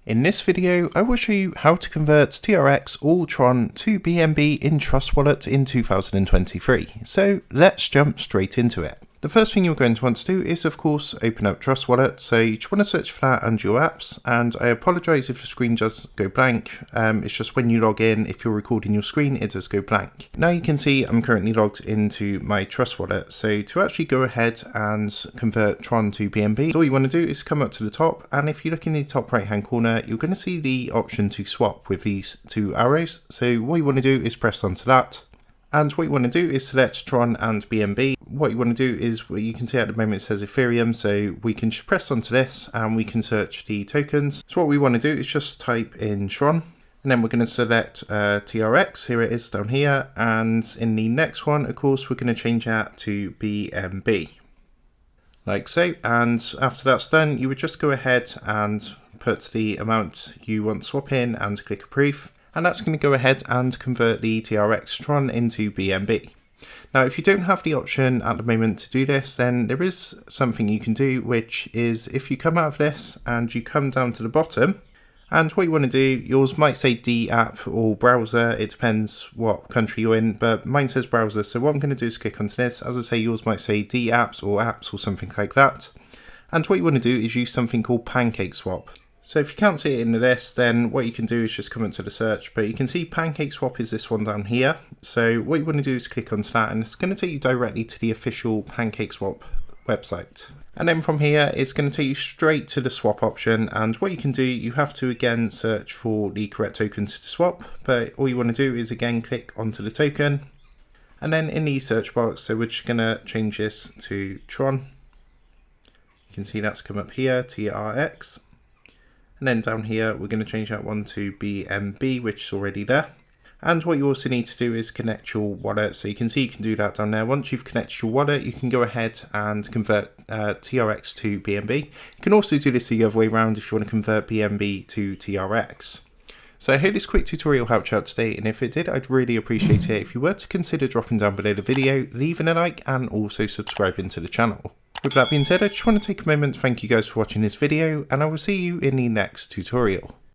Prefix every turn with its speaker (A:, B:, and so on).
A: In this video, I will show you how to convert TRX or Tron to BNB in Trust Wallet in 2023. So let's jump straight into it. The first thing you're going to want to do is, of course, open up Trust Wallet. So you just want to search for that under your apps. And I apologize if the screen does go blank. It's just when you log in, if you're recording your screen, it does go blank. Now you can see I'm currently logged into my Trust Wallet. So to actually go ahead and convert Tron to BNB, all you want to do is come up to the top. And if you look in the top right hand corner, you're going to see the option to swap with these two arrows. So what you want to do is press onto that. And what you want to do is select Tron and BNB. What you want to do is, you can see at the moment it says Ethereum, so we can just press onto this and we can search the tokens. So what we want to do is just type in Tron, and then we're going to select TRX, here it is down here, and in the next one, of course, we're going to change that to BNB, like so. And after that's done, you would just go ahead and put the amount you want to swap in and click approve. And that's going to go ahead and convert the TRX Tron into BNB. Now, if you don't have the option at the moment to do this, then there is something you can do, which is if you come out of this and you come down to the bottom, and what you want to do, yours might say D app or browser, it depends what country you're in, but mine says browser. So what I'm going to do is click onto this. As I say, yours might say D apps or something like that. And what you want to do is use something called PancakeSwap. So if you can't see it in the list, then what you can do is just come into the search, but you can see PancakeSwap is this one down here. So what you want to do is click onto that, and it's going to take you directly to the official PancakeSwap website. And then from here, it's going to take you straight to the swap option. And what you can do, you have to again search for the correct tokens to swap, but all you want to do is again click onto the token. And then in the search box, so we're just going to change this to Tron. You can see that's come up here, TRX. And then down here, we're going to change that one to BNB, which is already there. And what you also need to do is connect your wallet. So you can see you can do that down there. Once you've connected your wallet, you can go ahead and convert TRX to BNB. You can also do this the other way around if you want to convert BNB to TRX. So I hope this quick tutorial helped you out today, and if it did, I'd really appreciate it if you were to consider dropping down below the video, leaving a like, and also subscribing to the channel. With that being said, I just want to take a moment to thank you guys for watching this video, and I will see you in the next tutorial.